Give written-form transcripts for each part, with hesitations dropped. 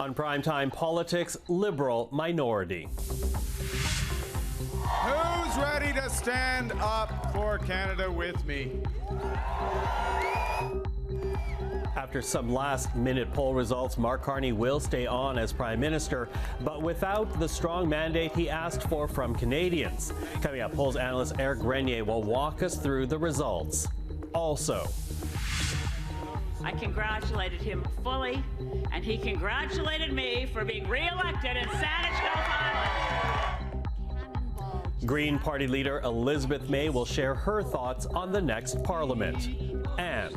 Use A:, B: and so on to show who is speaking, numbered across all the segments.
A: On Primetime Politics, Liberal minority.
B: Who's ready to stand up for Canada with me?
A: After some last-minute poll results, Mark Carney will stay on as Prime Minister, but without the strong mandate he asked for from Canadians. Coming up, polls analyst Éric Grenier will walk us through the results. Also,
C: I congratulated him fully, and he congratulated me for being re-elected in Saanich Gulf Island.
A: Green Party leader Elizabeth May will share her thoughts on the next Parliament. And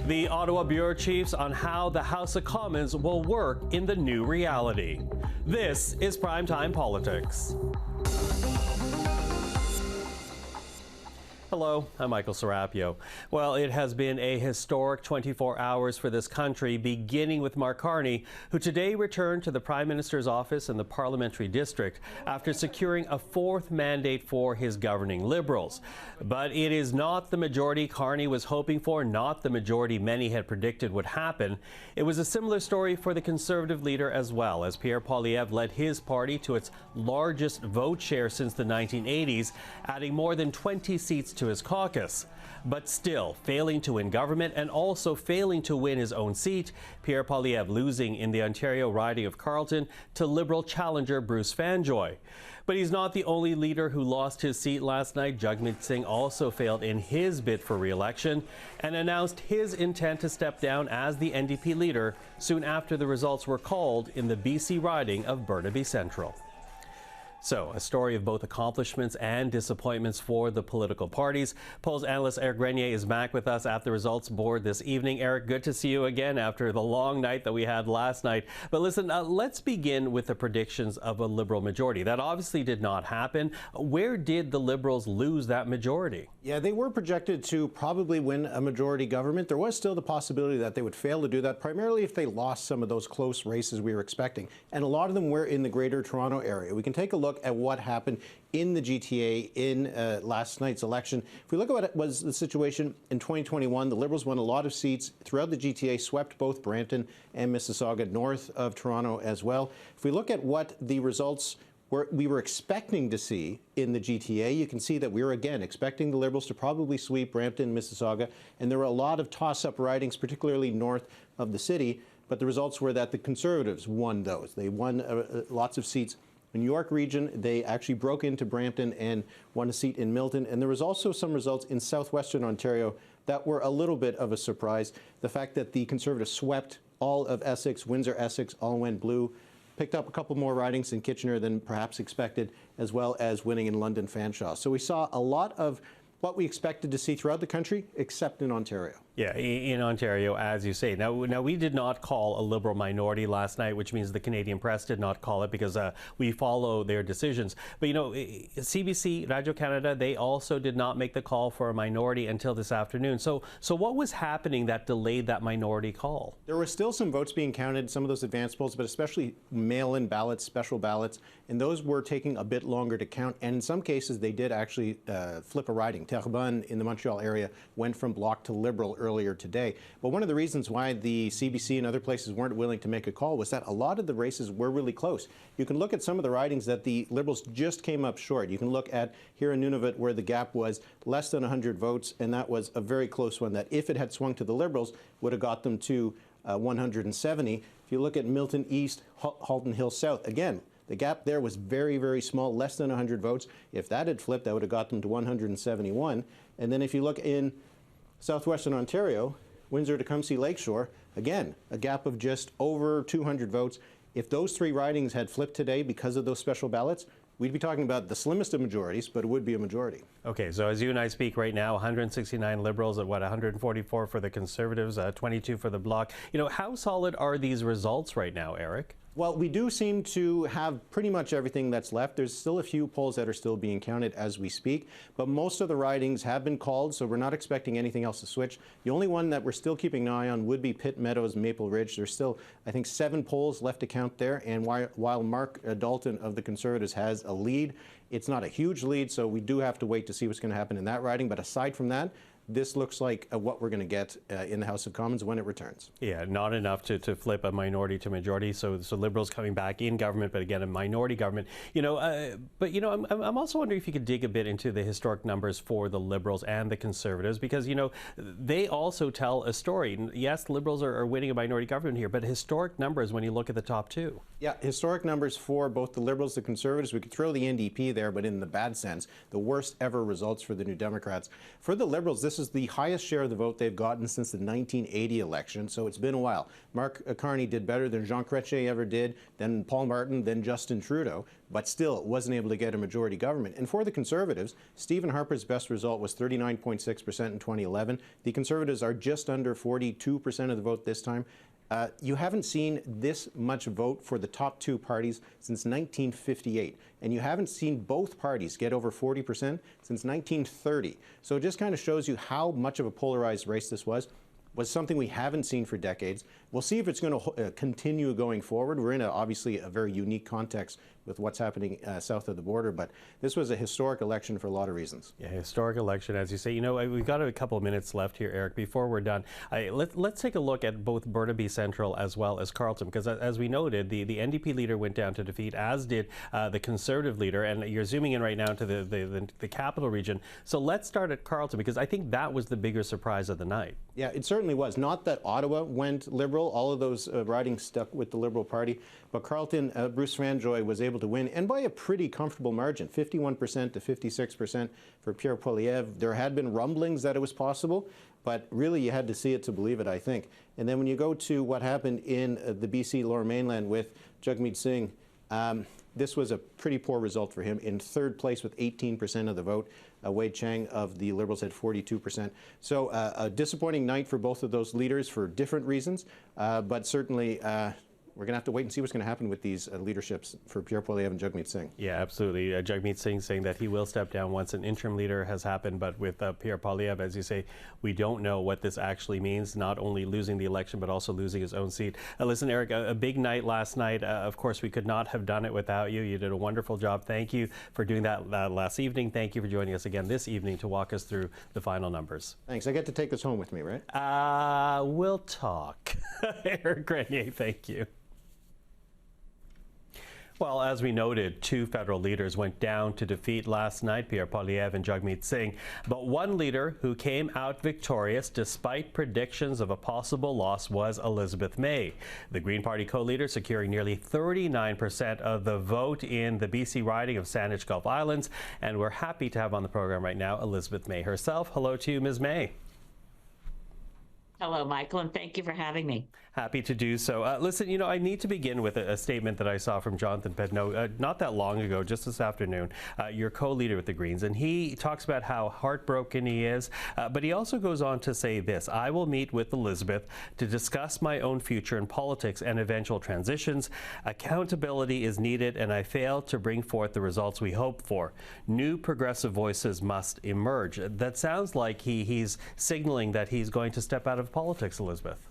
A: the Ottawa Bureau Chiefs on how the House of Commons will work in the new reality. This is Primetime Politics. Hello, I'm Michael Serapio. Well, it has been a historic 24 hours for this country, beginning with Mark Carney, who today returned to the Prime Minister's office in the Parliamentary District after securing a fourth mandate for his governing Liberals. But it is not the majority Carney was hoping for, not the majority many had predicted would happen. It was a similar story for the Conservative leader as well, as Pierre Poilievre led his party to its largest vote share since the 1980s, adding more than 20 seats to his caucus. But still, failing to win government and also failing to win his own seat, Pierre Poilievre losing in the Ontario riding of Carleton to Liberal challenger Bruce Fanjoy. But he's not the only leader who lost his seat last night. Jagmeet Singh also failed in his bid for re-election and announced his intent to step down as the NDP leader soon after the results were called in the BC riding of Burnaby Central. So, a story of both accomplishments and disappointments for the political parties. Polls analyst Éric Grenier is back with us at the results board this evening. Éric, good to see you again after the long night that we had last night. But listen, let's begin with the predictions of a Liberal majority. That obviously did not happen. Where did the Liberals lose that majority?
D: Yeah, they were projected to probably win a majority government. There was still the possibility that they would fail to do that, primarily if they lost some of those close races we were expecting. And a lot of them were in the Greater Toronto area. We can take a look at what happened in the GTA in last night's election. If we look at what was the situation in 2021, the Liberals won a lot of seats throughout the GTA, swept both Brampton and Mississauga, north of Toronto as well. If we look at what the results we were expecting to see in the GTA, you can see that we were again expecting the Liberals to probably sweep Brampton, Mississauga, and there were a lot of toss-up ridings, particularly north of the city, but the results were that the Conservatives won those. They won lots of seats. In New York region, they actually broke into Brampton and won a seat in Milton. And there was also some results in southwestern Ontario that were a little bit of a surprise. The fact that the Conservatives swept all of Essex, Windsor-Essex, all went blue, picked up a couple more ridings in Kitchener than perhaps expected, as well as winning in London Fanshawe. So we saw a lot of what we expected to see throughout the country, except in Ontario.
A: Yeah, in Ontario, as you say. Now, we did not call a Liberal minority last night, which means the Canadian press did not call it because we follow their decisions. But, you know, CBC, Radio-Canada, they also did not make the call for a minority until this afternoon. So what was happening that delayed that minority call?
D: There were still some votes being counted, some of those advance polls, but especially mail-in ballots, special ballots, and those were taking a bit longer to count. And in some cases, they did actually flip a riding. Terrebonne in the Montreal area went from Bloc to Liberal earlier today. But one of the reasons why the CBC and other places weren't willing to make a call was that a lot of the races were really close. You can look at some of the ridings that the Liberals just came up short. You can look at here in Nunavut where the gap was less than 100 votes, and that was a very close one that if it had swung to the Liberals would have got them to 170. If you look at Milton East, Halton Hill South, again, the gap there was very, very small, less than 100 votes. If that had flipped, that would have got them to 171. And then if you look in southwestern Ontario, Windsor-Tecumseh Lakeshore, again, a gap of just over 200 votes. If those three ridings had flipped today because of those special ballots, we'd be talking about the slimmest of majorities, but it would be a majority.
A: Okay, so as you and I speak right now, 169 Liberals at 144 for the Conservatives, 22 for the Bloc. You know, how solid are these results right now, Éric?
D: Well, we do seem to have pretty much everything that's left. There's still a few polls that are still being counted as we speak, but most of the ridings have been called, so we're not expecting anything else to switch. The only one that we're still keeping an eye on would be Pitt Meadows, Maple Ridge. There's still, I think, 7 polls left to count there, and while Mark Dalton of the Conservatives has a lead, it's not a huge lead, so we do have to wait to see what's going to happen in that riding. But aside from that, this looks like what we're going to get in the House of Commons when it returns.
A: Yeah, not enough to flip a minority to majority. So Liberals coming back in government, but again, a minority government. I'm also wondering if you could dig a bit into the historic numbers for the Liberals and the Conservatives, because, they also tell a story. Yes, the Liberals are winning a minority government here, but historic numbers when you look at the top two. Yeah,
D: historic numbers for both the Liberals, the Conservatives. We could throw the NDP there, but in the bad sense, the worst ever results for the New Democrats. For the Liberals, this is the highest share of the vote they've gotten since the 1980 election, so it's been a while. Mark Carney did better than Jean Chrétien ever did, then Paul Martin, then Justin Trudeau, but still wasn't able to get a majority government. And for the Conservatives, Stephen Harper's best result was 39.6% in 2011. The Conservatives are just under 42% of the vote this time. You haven't seen this much vote for the top two parties since 1958, and you haven't seen both parties get over 40% since 1930. So it just kind of shows you how much of a polarized race this was something we haven't seen for decades. We'll see if it's going to continue going forward. We're in obviously a very unique context with what's happening south of the border, but this was a historic election for a lot of reasons.
A: Yeah, historic election, as you say. We've got a couple of minutes left here, Eric, before we're done. Let's take a look at both Burnaby Central as well as Carleton, because as we noted, the NDP leader went down to defeat, as did the Conservative leader, and you're zooming in right now to the capital region. So let's start at Carleton, because I think that was the bigger surprise of the night.
D: Yeah, it certainly was. Not that Ottawa went Liberal. All of those ridings stuck with the Liberal Party. But Carleton, Bruce Franjoy was able to win, and by a pretty comfortable margin, 51% to 56% for Pierre Poilievre. There had been rumblings that it was possible, but really you had to see it to believe it, I think. And then when you go to what happened in the BC Lower Mainland with Jagmeet Singh, this was a pretty poor result for him. In third place with 18% of the vote, Wade Chang of the Liberals had 42%. So a disappointing night for both of those leaders for different reasons, but certainly we're going to have to wait and see what's going to happen with these leaderships for Pierre Poilievre and Jagmeet Singh.
A: Yeah, absolutely. Jagmeet Singh saying that he will step down once an interim leader has happened, but with Pierre Poilievre, as you say, we don't know what this actually means, not only losing the election, but also losing his own seat. Listen, Eric, a big night last night. Of course, we could not have done it without you. You did a wonderful job. Thank you for doing that last evening. Thank you for joining us again this evening to walk us through the final numbers.
D: Thanks. I get to take this home with me, right?
A: We'll talk. Éric Grenier, thank you. Well, as we noted, two federal leaders went down to defeat last night, Pierre Poilievre and Jagmeet Singh. But one leader who came out victorious despite predictions of a possible loss was Elizabeth May. The Green Party co-leader securing nearly 39% of the vote in the BC riding of Saanich Gulf Islands. And we're happy to have on the program right now Elizabeth May herself. Hello to you, Ms. May.
C: Hello, Michael, and thank you for having me.
A: Happy to do so. Listen, I need to begin with a statement that I saw from Jonathan Pedneau not that long ago, just this afternoon, your co-leader with the Greens, and he talks about how heartbroken he is, but he also goes on to say this: I will meet with Elizabeth to discuss my own future in politics and eventual transitions. Accountability is needed, and I failed to bring forth the results we hope for. New progressive voices must emerge. That sounds like he's signaling that he's going to step out of politics, Elizabeth.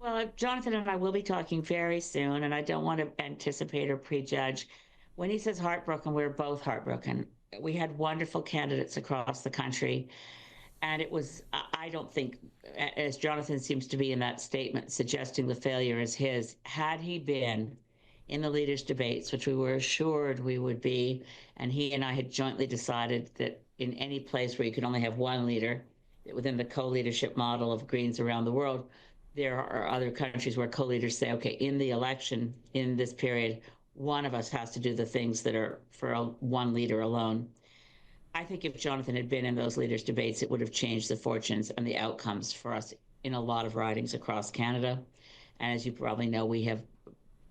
C: Well, Jonathan and I will be talking very soon, and I don't want to anticipate or prejudge. When he says heartbroken, we're both heartbroken. We had wonderful candidates across the country, and it was, I don't think, as Jonathan seems to be in that statement, suggesting the failure is his. Had he been in the leaders' debates, which we were assured we would be, and he and I had jointly decided that in any place where you could only have one leader, within the co-leadership model of Greens around the world, there are other countries where co-leaders say, okay, in the election, in this period, one of us has to do the things that are for one leader alone. I think if Jonathan had been in those leaders' debates, it would have changed the fortunes and the outcomes for us in a lot of ridings across Canada. And as you probably know, we have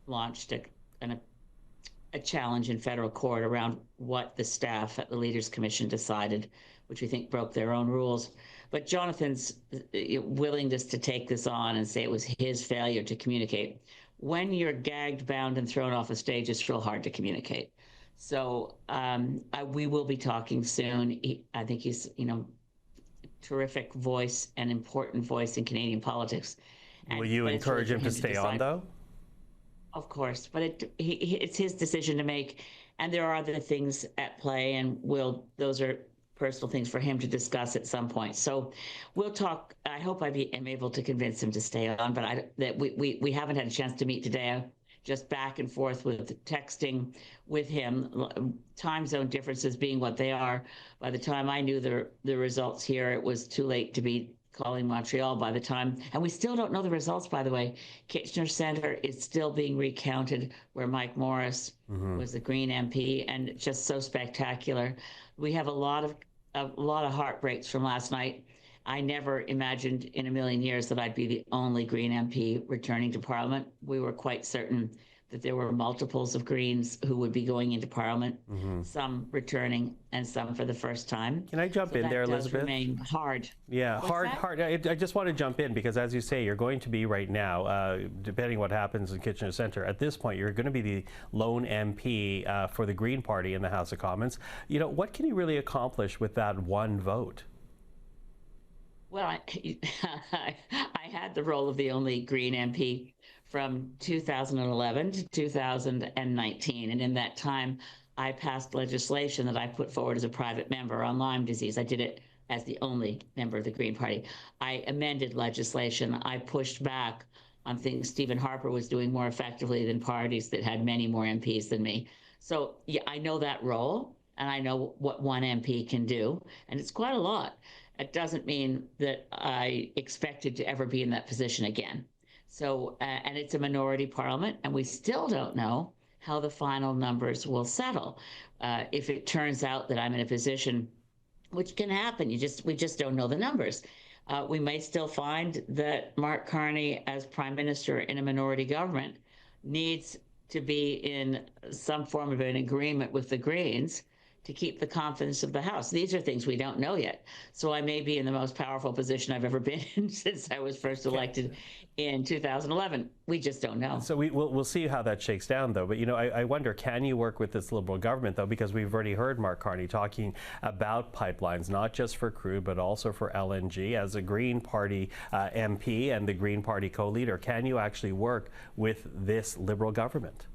C: launched a challenge in federal court around what the staff at the Leaders Commission decided, which we think broke their own rules. But Jonathan's willingness to take this on and say it was his failure to communicate. When you're gagged, bound, and thrown off a stage, it's real hard to communicate. So we will be talking soon. I think he's, terrific voice and important voice in Canadian politics.
A: Will you encourage him to stay on, though?
C: Of course, but it's his decision to make, and there are other things at play, and those are personal things for him to discuss at some point. So we'll talk. I hope am able to convince him to stay on, but we haven't had a chance to meet today. Just back and forth with texting with him, time zone differences being what they are. By the time I knew the results here, it was too late to be calling Montreal by the time, and we still don't know the results, by the way. Kitchener Centre is still being recounted, where Mike Morris was the Green MP, and just so spectacular. We have a lot of heartbreaks from last night. I never imagined in a million years that I'd be the only Green MP returning to Parliament. We were quite certain that there were multiples of Greens who would be going into Parliament, some returning and some for the first time.
A: Can I jump in there, Elizabeth?
C: That does remain hard.
A: Yeah, hard. I just want to jump in because, as you say, you're going to be right now, depending what happens in Kitchener Centre, at this point, you're going to be the lone MP for the Green Party in the House of Commons. You know, what can you really accomplish with that one vote?
C: Well, I had the role of the only Green MP from 2011 to 2019. And in that time, I passed legislation that I put forward as a private member on Lyme disease. I did it as the only member of the Green Party. I amended legislation. I pushed back on things Stephen Harper was doing more effectively than parties that had many more MPs than me. So yeah, I know that role, and I know what one MP can do, and it's quite a lot. It doesn't mean that I expected to ever be in that position again. So, and it's a minority parliament, and we still don't know how the final numbers will settle. If it turns out that I'm in a position, which can happen, we just don't know the numbers. We may still find that Mark Carney, as Prime Minister in a minority government, needs to be in some form of an agreement with the Greens to keep the confidence of the House. These are things we don't know yet. So I may be in the most powerful position I've ever been in since I was first elected in 2011. We just don't know.
A: So we'll see how that shakes down, though. But, you know, I wonder, can you work with this Liberal government, though? Because we've already heard Mark Carney talking about pipelines, not just for crude, but also for LNG. As a Green Party MP and the Green Party co-leader, can you actually work with this Liberal government?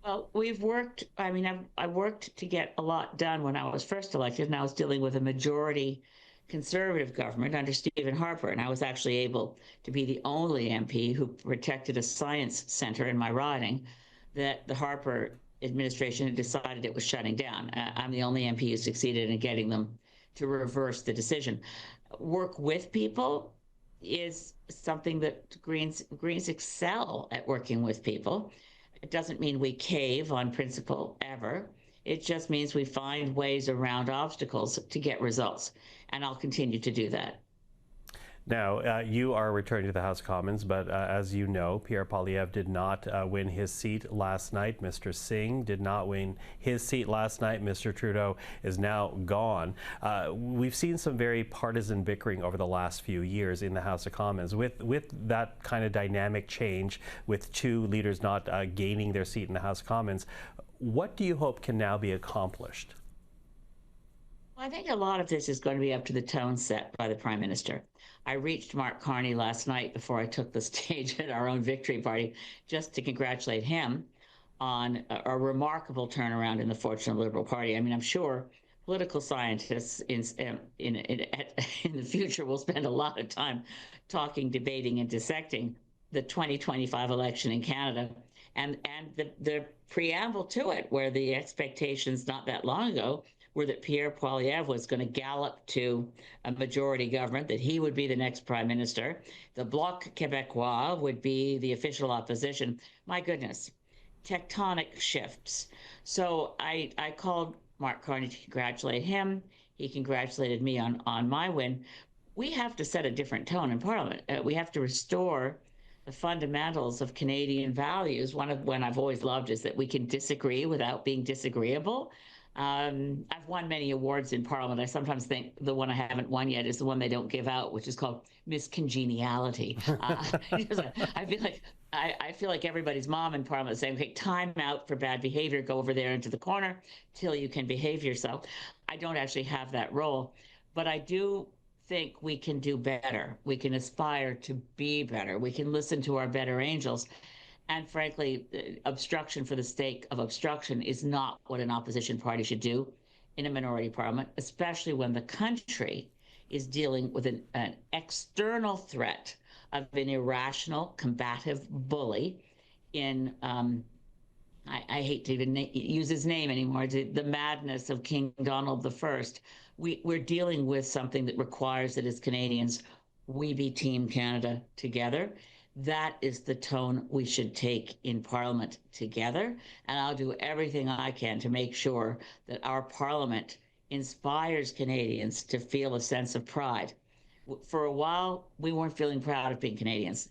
C: Well, we've worked, I worked to get a lot done when I was first elected, and I was dealing with a majority Conservative government under Stephen Harper, and I was actually able to be the only MP who protected a science center in my riding that the Harper administration had decided it was shutting down. I'm the only MP who succeeded in getting them to reverse the decision. Work with people is something that Greens excel at, working with people. It doesn't mean we cave on principle ever. It just means we find ways around obstacles to get results. And I'll continue to do that.
A: Now, you are returning to the House of Commons, but as you know, Pierre Poilievre did not win his seat last night. Mr. Singh did not win his seat last night. Mr. Trudeau is now gone. We've seen some very partisan bickering over the last few years in the House of Commons. With that kind of dynamic change, with two leaders not gaining their seat in the House of Commons, what do you hope can now be accomplished?
C: Well, I think a lot of this is going to be up to the tone set by the Prime Minister. I reached Mark Carney last night before I took the stage at our own victory party just to congratulate him on a remarkable turnaround in the fortune of the Liberal Party. I mean, I'm sure political scientists in the future will spend a lot of time talking, debating, and dissecting the 2025 election in Canada and the preamble to it, where the expectations not that long ago were that Pierre Poilievre was going to gallop to a majority government, that he would be the next prime minister. The Bloc Québécois would be the official opposition. My goodness, tectonic shifts. So I called Mark Carney to congratulate him. He congratulated me on my win. We have to set a different tone in Parliament. We have to restore the fundamentals of Canadian values. One I've always loved is that we can disagree without being disagreeable. I've won many awards in Parliament. I sometimes think the one I haven't won yet is the one they don't give out, which is called Miss Congeniality. I feel like everybody's mom in Parliament is saying, okay, time out for bad behavior, go over there into the corner till you can behave yourself. I don't actually have that role, but I do think we can do better. We can aspire to be better. We can listen to our better angels. And frankly, obstruction for the sake of obstruction is not what an opposition party should do. in a minority parliament, especially when the country is dealing with an external threat of an irrational, combative bully in, I hate to even use his name anymore, the madness of King Donald I. We're dealing with something that requires that as Canadians, we be Team Canada together. That is the tone we should take in Parliament together. And I'll do everything I can to make sure that our Parliament inspires Canadians to feel a sense of pride. For a while, we weren't feeling proud of being Canadians.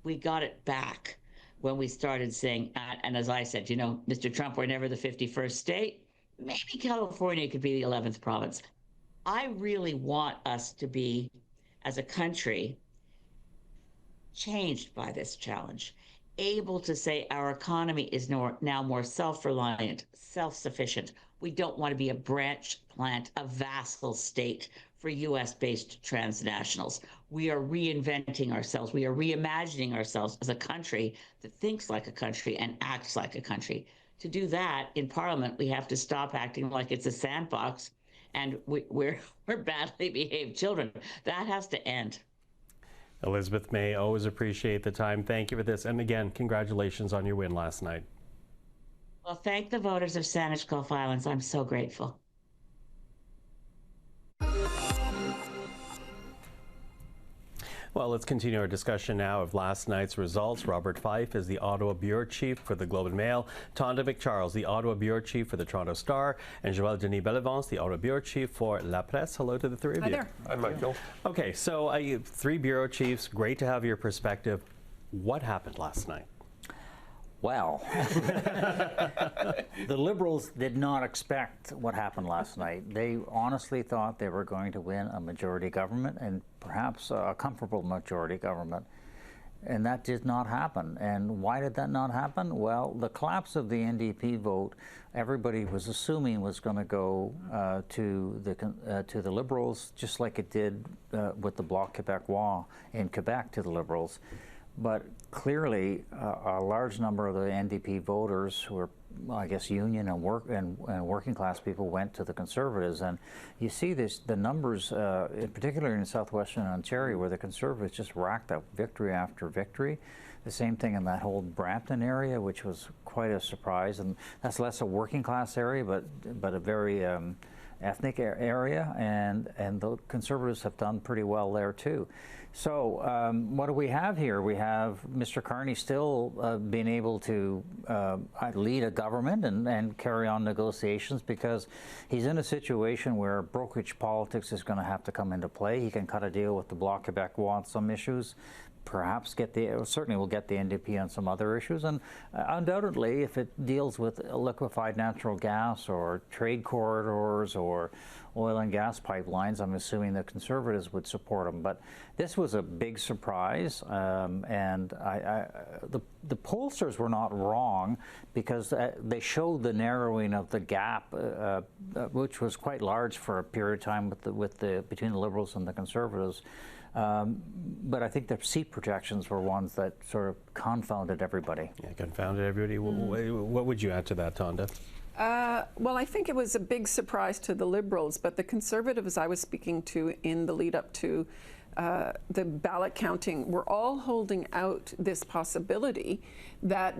C: We got it back when we started saying, and as I said, you know, Mr. Trump, we're never the 51st state. Maybe California could be the 11th province. I really want us to be, as a country, changed by this challenge, able to say our economy is now more self-reliant, self-sufficient. We don't want to be a branch plant, a vassal state for US-based transnationals. We are reinventing ourselves. We are reimagining ourselves as a country that thinks like a country and acts like a country. To do that in Parliament, we have to stop acting like it's a sandbox and we're badly behaved children. That has to end.
A: Elizabeth May, always appreciate the time. Thank you for this. And again, congratulations on your win last night.
C: Well, thank the voters of Saanich Gulf Islands. I'm so grateful.
A: Well, let's continue our discussion now of last night's results. Robert Fife is the Ottawa Bureau Chief for the Globe and Mail, Tonda MacCharles, the Ottawa Bureau Chief for the Toronto Star, and Joël-Denis Bellavance, the Ottawa Bureau Chief for LaPresse. Hello to the three of you.
E: Hi there.
F: Hi, Michael.
A: Okay, so three bureau chiefs, great to have your perspective. What happened last night?
E: Well, the Liberals did not expect what happened last night. They honestly thought they were going to win a majority government and perhaps a comfortable majority government. And that did not happen. And why did that not happen? Well, the collapse of the NDP vote, everybody was assuming was going to go to the Liberals, just like it did with the Bloc Québécois in Quebec to the Liberals. But clearly, a large number of the NDP voters who are, well, I guess, union and working class people went to the Conservatives. And you see the numbers, in particular in southwestern Ontario, where the Conservatives just racked up victory after victory. The same thing in that whole Brampton area, which was quite a surprise. And that's less a working class area, but a very ethnic area. And the Conservatives have done pretty well there, too. So what do we have here? We have Mr. Carney still being able to lead a government and carry on negotiations because he's in a situation where brokerage politics is going to have to come into play. He can cut a deal with the Bloc Québécois on some issues, perhaps certainly will get the NDP on some other issues, and undoubtedly if it deals with liquefied natural gas or trade corridors or oil and gas pipelines, I'm assuming the Conservatives would support him. But this was a big surprise, and the pollsters were not wrong because they showed the narrowing of the gap, which was quite large for a period of time between the Liberals and the Conservatives. But I think the seat projections were ones that sort of confounded everybody.
A: Yeah, confounded everybody. What would you add to that, Tonda?
G: Well, I think it was a big surprise to the Liberals, but the Conservatives I was speaking to in the lead up to the ballot counting were all holding out this possibility that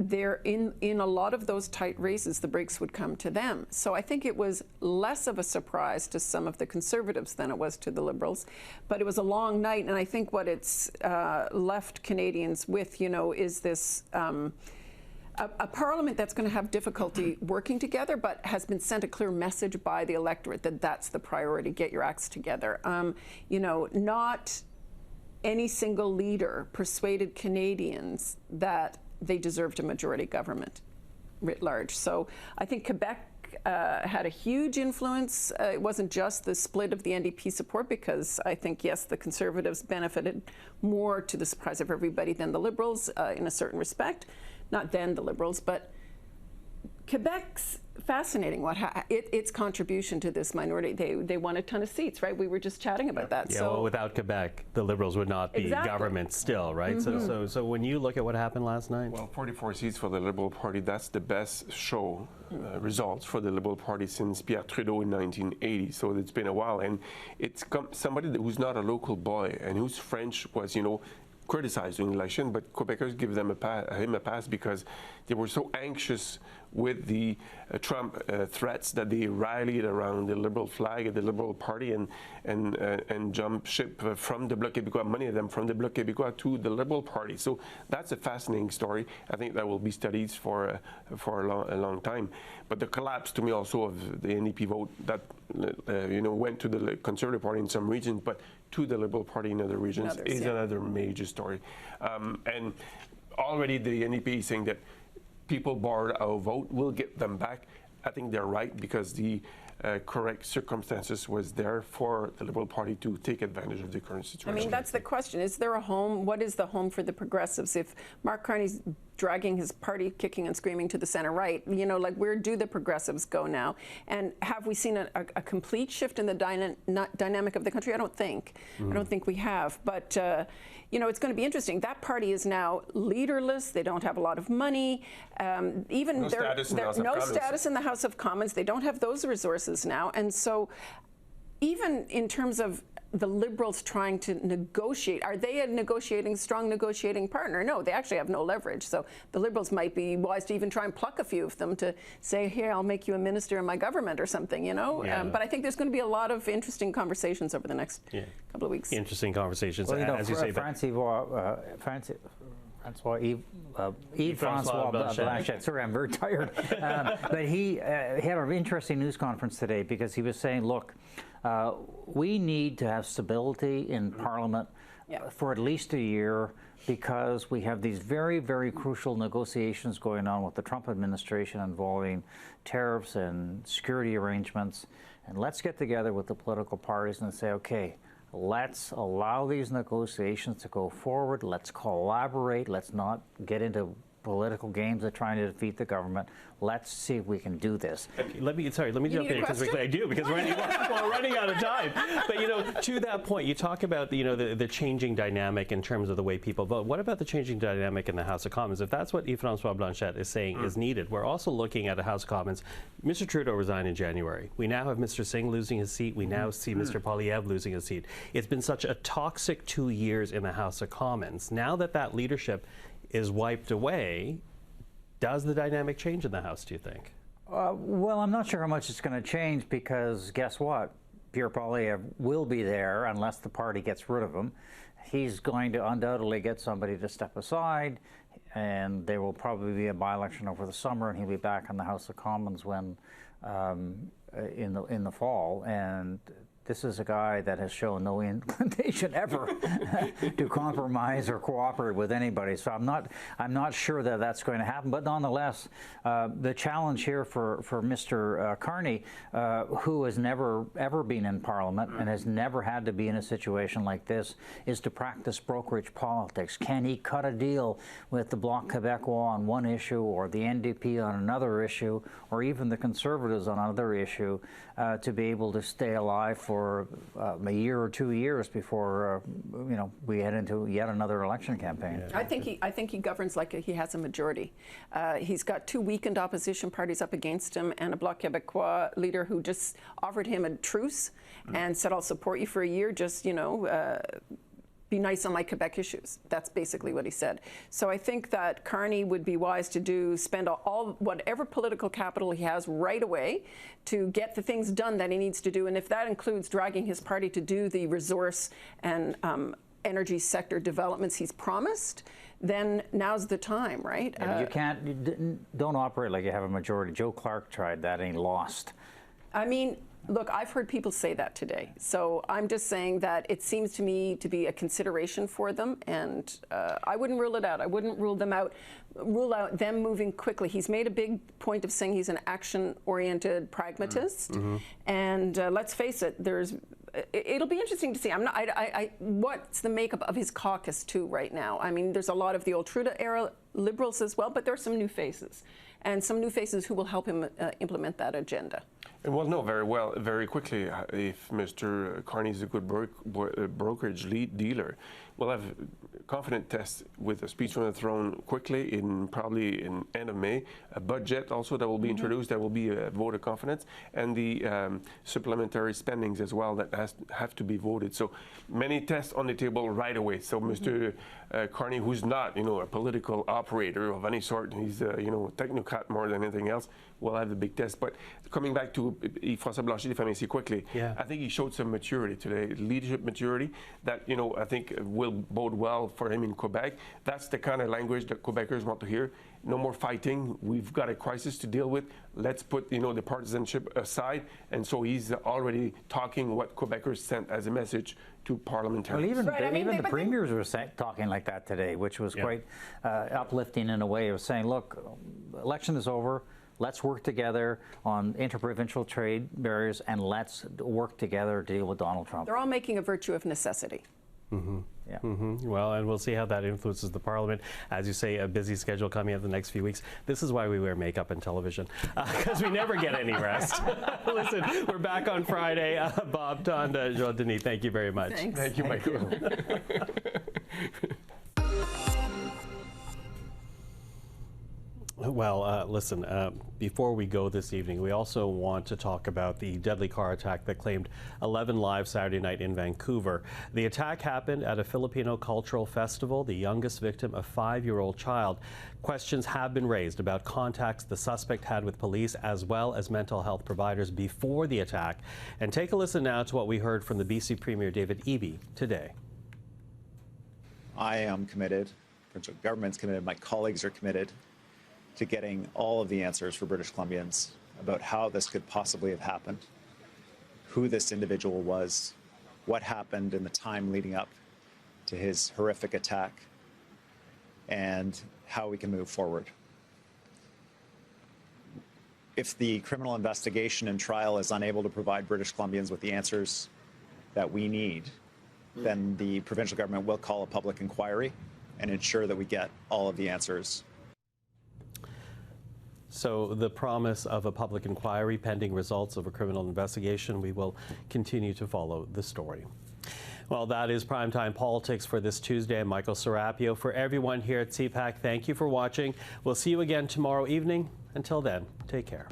G: in a lot of those tight races, the breaks would come to them. So I think it was less of a surprise to some of the Conservatives than it was to the Liberals. But it was a long night, and I think what it's left Canadians with, is this a parliament that's going to have difficulty working together, but has been sent a clear message by the electorate that that's the priority, get your acts together. Not any single leader persuaded Canadians that they deserved a majority government writ large. So I think Quebec had a huge influence. It wasn't just the split of the NDP support, because I think, yes, the Conservatives benefited more to the surprise of everybody than the Liberals in a certain respect. Not then the Liberals, but Quebec's fascinating. Its contribution to this minority. They won a ton of seats, right? We were just chatting about that.
A: Yeah,
G: so
A: well, without Quebec, the Liberals would not be government still, right? So when you look at what happened last night,
F: well, 44 seats for the Liberal Party. That's the best results for the Liberal Party since Pierre Trudeau in 1980. So it's been a while, and it's somebody who's not a local boy and whose French was, criticized during the election, but Quebecers give him a pass because they were so anxious with the Trump threats that they rallied around the Liberal flag of the Liberal Party and jumped ship from the Bloc Québécois, many of them from the Bloc Québécois to the Liberal Party. So that's a fascinating story. I think that will be studied for a long time. But the collapse, to me, also of the NDP vote that went to the Conservative Party in some regions, but to the Liberal Party in other regions is another major story. And already the NDP is saying that people borrowed our vote, we'll get them back. I think they're right because the correct circumstances was there for the Liberal Party to take advantage of the current situation.
G: I mean, that's the question. Is there a home? What is the home for the progressives? If Mark Carney's dragging his party kicking and screaming to the center right, where do the progressives go now? And have we seen a complete shift in the dynamic of the country? I don't think. I don't think we have. But, it's going to be interesting. That party is now leaderless. They don't have a lot of money. Even no status in the House of Commons. They don't have those resources now. And so even in terms of the Liberals trying to negotiate, are they a strong negotiating partner? No, they actually have no leverage. So the Liberals might be wise to even try and pluck a few of them to say, here, I'll make you a minister in my government or something, But I think there's going to be a lot of interesting conversations over the next couple of weeks.
A: Interesting conversations,
E: well,
A: as you say.
E: Yves-François Blanchet. Sorry, I'm very tired. But he had an interesting news conference today because he was saying, look, we need to have stability in Parliament for at least a year because we have these very, very crucial negotiations going on with the Trump administration involving tariffs and security arrangements. And let's get together with the political parties and say, okay, let's allow these negotiations to go forward. Let's collaborate. Let's not get into political games of trying to defeat the government. Let's see if we can do this.
A: Let me jump in because I do because we're running out of time. But to that point, you talk about the changing dynamic in terms of the way people vote. What about the changing dynamic in the House of Commons? If that's what Yves-François Blanchet is saying is needed, we're also looking at a House of Commons. Mr. Trudeau resigned in January. We now have Mr. Singh losing his seat. We now see Mr. Poilievre losing his seat. It's been such a toxic 2 years in the House of Commons. Now that leadership is wiped away, does the dynamic change in the House, do you think?
E: Well, I'm not sure how much it's going to change because guess what? Pierre Poilievre will be there unless the party gets rid of him. He's going to undoubtedly get somebody to step aside, and there will probably be a by-election over the summer, and he'll be back in the House of Commons when in the fall. And this is a guy that has shown no inclination ever to compromise or cooperate with anybody. So I'm not sure that that's going to happen. But nonetheless, the challenge here for Mr. Carney, who has never ever been in Parliament and has never had to be in a situation like this, is to practice brokerage politics. Can he cut a deal with the Bloc Québécois on one issue, or the NDP on another issue, or even the Conservatives on another issue, to be able to stay alive for a year or 2 years before we head into yet another election campaign?
G: I think he governs like he has a majority. He's got two weakened opposition parties up against him, and a Bloc Québécois leader who just offered him a truce and said, "I'll support you for a year. Just be nice on my Quebec issues." That's basically what he said. So I think that Carney would be wise to spend all whatever political capital he has right away to get the things done that he needs to do. And if that includes dragging his party to do the resource and energy sector developments he's promised, then now's the time, right?
E: Don't operate like you have a majority. Joe Clark tried that and he lost.
G: I mean, look, I've heard people say that today. So I'm just saying that it seems to me to be a consideration for them, and I wouldn't rule it out. I wouldn't rule out them moving quickly. He's made a big point of saying he's an action-oriented pragmatist, and let's face it, it'll be interesting to see. What's the makeup of his caucus too right now? I mean, there's a lot of the old Trudeau era Liberals as well, but there are some new faces. and some new faces who will help him implement that agenda.
F: And we'll know very quickly if Mr. Carney is a good brokerage dealer. We'll have confident tests with a speech from the throne quickly, probably in end of May. A budget also that will be introduced, that will be a vote of confidence, and the supplementary spendings as well that have to be voted. So many tests on the table right away. So Mr. Carney, who's not a political operator of any sort, he's a technocrat more than anything else, will have a big test. But coming back to François Blanchet, if I may say quickly, I think he showed some maturity today, leadership maturity that I think will bode well for him in Quebec. That's the kind of language that Quebecers want to hear. No more fighting. We've got a crisis to deal with. Let's put the partisanship aside. And so he's already talking what Quebecers sent as a message to parliamentarians.
E: Well, even the premiers were talking like that today, which was quite uplifting in a way of saying, look, election is over. Let's work together on interprovincial trade barriers, and let's work together to deal with Donald Trump.
G: They're all making a virtue of necessity.
E: Yeah.
A: Well, and we'll see how that influences the Parliament. As you say, a busy schedule coming up the next few weeks. This is why we wear makeup and television, because we never get any rest. Listen, we're back on Friday. Bob, Tonda, Joël-Denis, thank you very much.
G: Thanks.
F: Thank you, Michael.
A: Well, listen, before we go this evening, we also want to talk about the deadly car attack that claimed 11 lives Saturday night in Vancouver. The attack happened at a Filipino cultural festival, the youngest victim, a 5-year-old child. Questions have been raised about contacts the suspect had with police as well as mental health providers before the attack. And take a listen now to what we heard from the BC Premier David Eby today.
H: I am committed, the provincial government's committed, my colleagues are committed to getting all of the answers for British Columbians about how this could possibly have happened, who this individual was, what happened in the time leading up to his horrific attack, and how we can move forward. If the criminal investigation and trial is unable to provide British Columbians with the answers that we need, then the provincial government will call a public inquiry and ensure that we get all of the answers.
A: So the promise of a public inquiry pending results of a criminal investigation, we will continue to follow the story. Well, that is Primetime Politics for this Tuesday. I'm Michael Serapio. For everyone here at CPAC, thank you for watching. We'll see you again tomorrow evening. Until then, take care.